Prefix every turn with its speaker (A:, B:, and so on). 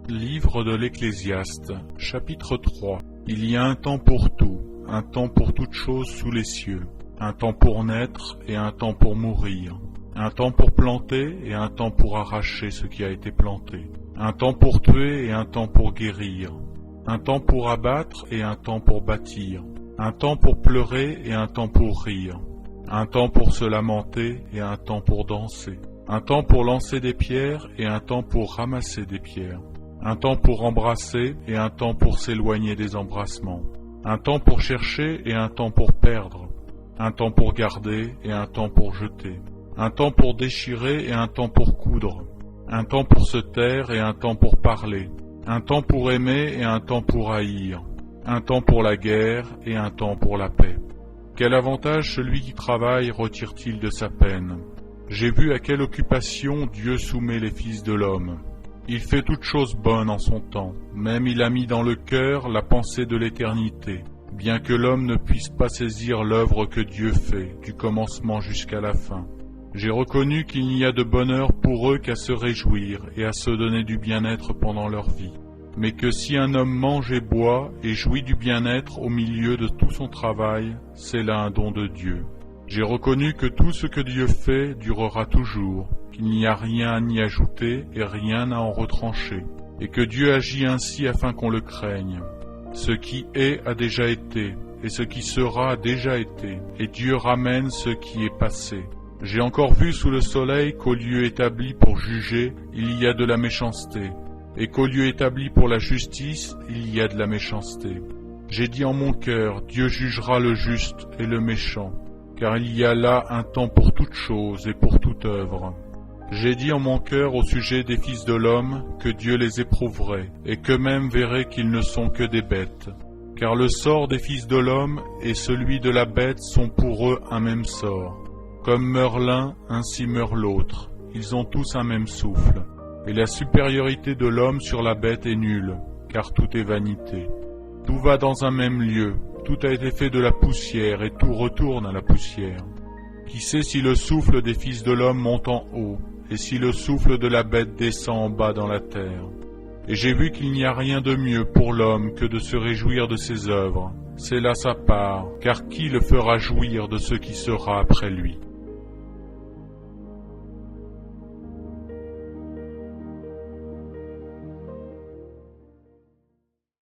A: Livre de l'Ecclésiaste, chapitre 3. Il y a un temps pour tout, un temps pour toute chose sous les cieux, un temps pour naître et un temps pour mourir, un temps pour planter et un temps pour arracher ce qui a été planté, un temps pour tuer et un temps pour guérir, un temps pour abattre et un temps pour bâtir, un temps pour pleurer et un temps pour rire, un temps pour se lamenter et un temps pour danser, un temps pour lancer des pierres et un temps pour ramasser des pierres, un temps pour embrasser et un temps pour s'éloigner des embrassements, un temps pour chercher et un temps pour perdre, un temps pour garder et un temps pour jeter, un temps pour déchirer et un temps pour coudre, un temps pour se taire et un temps pour parler, un temps pour aimer et un temps pour haïr, un temps pour la guerre et un temps pour la paix. Quel avantage celui qui travaille retire-t-il de sa peine? J'ai vu à quelle occupation Dieu soumet les fils de l'homme. Il fait toutes choses bonnes en son temps, même il a mis dans le cœur la pensée de l'éternité, bien que l'homme ne puisse pas saisir l'œuvre que Dieu fait, du commencement jusqu'à la fin. J'ai reconnu qu'il n'y a de bonheur pour eux qu'à se réjouir et à se donner du bien-être pendant leur vie, mais que si un homme mange et boit et jouit du bien-être au milieu de tout son travail, c'est là un don de Dieu. J'ai reconnu que tout ce que Dieu fait durera toujours, qu'il n'y a rien à y ajouter et rien à en retrancher, et que Dieu agit ainsi afin qu'on le craigne. Ce qui est a déjà été, et ce qui sera a déjà été, et Dieu ramène ce qui est passé. J'ai encore vu sous le soleil qu'au lieu établi pour juger, il y a de la méchanceté, et qu'au lieu établi pour la justice, il y a de la méchanceté. J'ai dit en mon cœur, Dieu jugera le juste et le méchant, car il y a là un temps pour toute chose et pour toute œuvre. J'ai dit en mon cœur au sujet des fils de l'homme que Dieu les éprouverait, et qu'eux-mêmes verraient qu'ils ne sont que des bêtes. Car le sort des fils de l'homme et celui de la bête sont pour eux un même sort. Comme meurt l'un, ainsi meurt l'autre. Ils ont tous un même souffle. Et la supériorité de l'homme sur la bête est nulle, car tout est vanité. Tout va dans un même lieu, tout a été fait de la poussière, et tout retourne à la poussière. Qui sait si le souffle des fils de l'homme monte en haut, et si le souffle de la bête descend en bas dans la terre? Et j'ai vu qu'il n'y a rien de mieux pour l'homme que de se réjouir de ses œuvres. C'est là sa part, car qui le fera jouir de ce qui sera après lui?